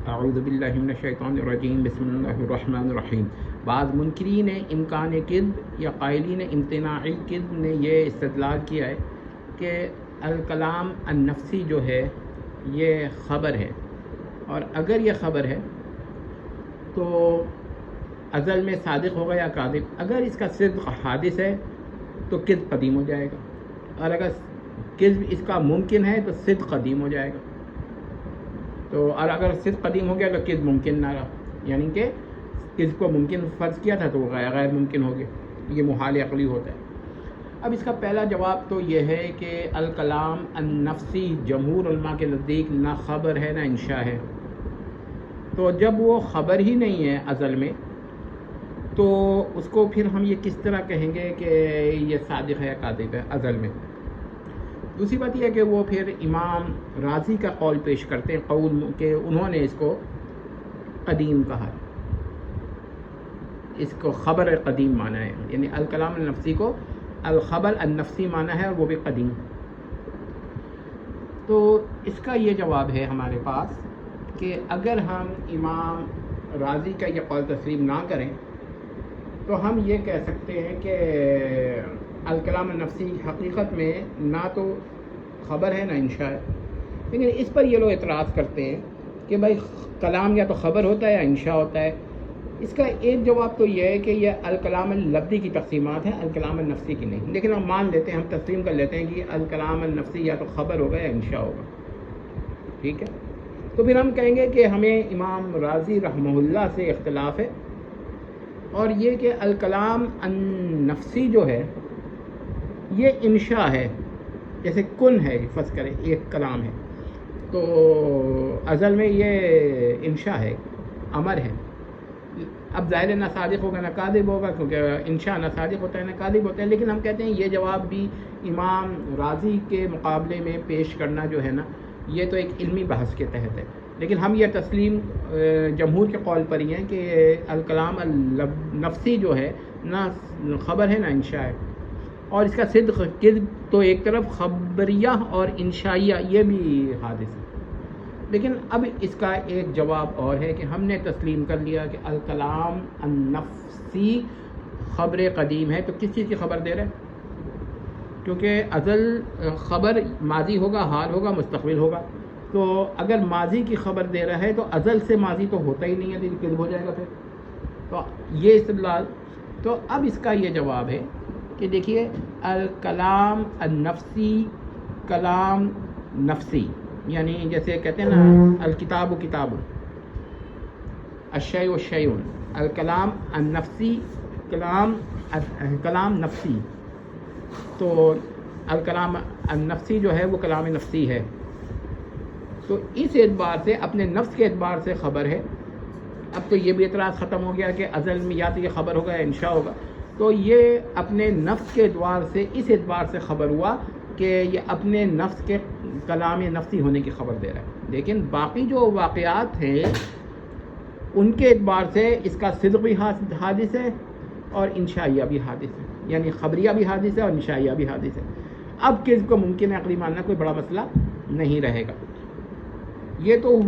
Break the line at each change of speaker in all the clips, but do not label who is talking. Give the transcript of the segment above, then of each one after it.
اعوذ باللہ من الشیطان الرجیم بسم اللہ الرحمن الرحیم۔ بعض منکرین امکان کذب یا قائلین امتناع کذب نے یہ استدلال کیا ہے کہ الکلام النفسی جو ہے یہ خبر ہے، اور اگر یہ خبر ہے تو ازل میں صادق ہوگا یا کاذب۔ اگر اس کا صدق حادث ہے تو کذب قدیم ہو جائے گا، اور اگر کذب اس کا ممکن ہے تو صدق قدیم ہو جائے گا۔ تو اور اگر صدق قدیم ہو گیا تو کذب ممکن نہ رہا، یعنی کہ کذب کو ممکن فرض کیا تھا تو وہ غیر ممکن ہو گیا، یہ محال عقلی ہوتا ہے۔ اب اس کا پہلا جواب تو یہ ہے کہ الکلام النفسی جمہور علماء کے نزدیک نہ خبر ہے نہ انشاء ہے۔ تو جب وہ خبر ہی نہیں ہے ازل میں، تو اس کو پھر ہم یہ کس طرح کہیں گے کہ یہ صادق ہے یا کاذب ہے ازل میں؟ دوسری بات یہ ہے کہ وہ پھر امام رازی کا قول پیش کرتے ہیں، قول کہ انہوں نے اس کو قدیم کہا، اس کو خبر قدیم مانا ہے، یعنی الکلام النفسی کو الخبر النفسی مانا ہے، اور وہ بھی قدیم۔ تو اس کا یہ جواب ہے ہمارے پاس کہ اگر ہم امام رازی کا یہ قول تسلیم نہ کریں تو ہم یہ کہہ سکتے ہیں کہ الکلام النفسی حقیقت میں نہ تو خبر ہے نہ انشاء ہے۔ لیکن اس پر یہ لوگ اعتراض کرتے ہیں کہ بھائی کلام یا تو خبر ہوتا ہے یا انشاء ہوتا ہے۔ اس کا ایک جواب تو یہ ہے کہ یہ الکلام اللفظی کی تقسیمات ہیں، الکلام النفسی کی نہیں۔ لیکن ہم مان لیتے ہیں، ہم تسلیم کر لیتے ہیں کہ الکلام النفسی یا تو خبر ہوگا یا انشاء ہوگا، ٹھیک ہے؟ تو پھر ہم کہیں گے کہ ہمیں امام رازی رحمہ اللہ سے اختلاف ہے، اور یہ کہ الکلام النفسی جو ہے یہ انشاء ہے، جیسے کن ہے، فرض کریں ایک کلام ہے تو ازل میں یہ انشاء ہے، امر ہے۔ اب ظاہر نہ صادق ہوگا نہ کاذب ہوگا، کیونکہ انشاء نہ صادق ہوتا ہے نہ کاذب ہوتا ہے۔ لیکن ہم کہتے ہیں یہ جواب بھی امام رازی کے مقابلے میں پیش کرنا جو ہے نا، یہ تو ایک علمی بحث کے تحت ہے۔ لیکن ہم یہ تسلیم جمہور کے قول پر ہی ہیں کہ الکلام النفسی جو ہے نہ خبر ہے نہ انشاء ہے، اور اس کا صدق کذب تو ایک طرف خبریہ اور انشائیہ یہ بھی حادث ہے۔ لیکن اب اس کا ایک جواب اور ہے کہ ہم نے تسلیم کر لیا کہ الکلام النفسی خبر قدیم ہے، تو کس چیز کی خبر دے رہے ہیں؟ کیونکہ ازل خبر ماضی ہوگا، حال ہوگا، مستقبل ہوگا۔ تو اگر ماضی کی خبر دے رہا ہے تو ازل سے ماضی تو ہوتا ہی نہیں ہے، تو کذب ہو جائے گا پھر۔ تو یہ استدلال، تو اب اس کا یہ جواب ہے کہ دیکھیے الکلام النفسی کلام نفسی، یعنی جیسے کہتے ہیں نا الکتاب کتاب، الشیء شیء، الکلام النفسی کلام نفسی، تو الکلام النفسی جو ہے وہ کلام نفسی ہے۔ تو اس اعتبار سے اپنے نفس کے اعتبار سے خبر ہے۔ اب تو یہ بھی اعتراض ختم ہو گیا کہ ازل میں یا تو یہ خبر ہوگا یا انشاء ہوگا، تو یہ اپنے نفس کے اعتبار سے اس اعتبار سے خبر ہوا کہ یہ اپنے نفس کے کلام نفسی ہونے کی خبر دے رہا ہے۔ لیکن باقی جو واقعات ہیں ان کے اعتبار سے اس کا صدق بھی حادث ہے اور انشائیہ بھی حادث ہے، یعنی خبریہ بھی حادث ہے اور انشائیہ بھی حادث ہے۔ اب کذب کو ممکن ہے عقلی ماننا کوئی بڑا مسئلہ نہیں رہے گا۔ یہ تو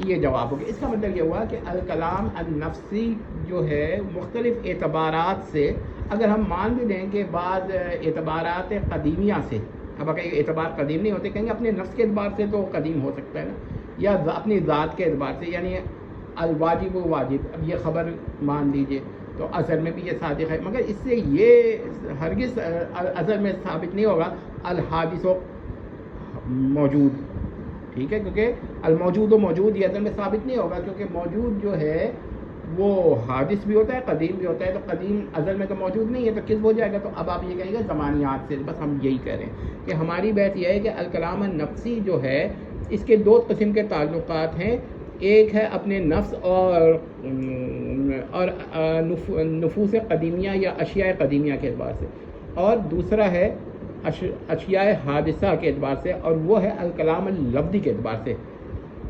یہ جواب ہو گیا۔ اس کا مطلب یہ ہوا کہ الکلام النفسی جو ہے مختلف اعتبارات سے، اگر ہم مان بھی لیں کہ بعض اعتبارات قدیمیہ سے، اب اگر اعتبار قدیم نہیں ہوتے، کہیں گے اپنے نفس کے اعتبار سے تو قدیم ہو سکتا ہے نا، یا اپنی ذات کے اعتبار سے، یعنی الواجب و واجب، اب یہ خبر مان لیجئے تو ازل میں بھی یہ صادق ہے، مگر اس سے یہ ہرگز ازل میں ثابت نہیں ہوگا الحادث و موجود، ٹھیک ہے؟ کیونکہ الموجود و موجود یہ ازل میں ثابت نہیں ہوگا، کیونکہ موجود جو ہے وہ حادث بھی ہوتا ہے، قدیم بھی ہوتا ہے، تو قدیم ازل میں تو موجود نہیں ہے، تو کذب ہو جائے گا۔ تو اب آپ یہ کہیں گے زمانیات سے، بس ہم یہی کہہ رہے ہیں کہ ہماری بات یہ ہے کہ الکلام النفسی جو ہے اس کے دو قسم کے تعلقات ہیں، ایک ہے اپنے نفس اور نفوس قدیمیہ یا اشیاء قدیمیہ کے اعتبار سے، اور دوسرا ہے اشیاء حادثہ کے اعتبار سے، اور وہ ہے الکلام اللفظی کے اعتبار سے۔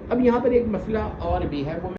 اب یہاں پر ایک مسئلہ اور بھی ہے، وہ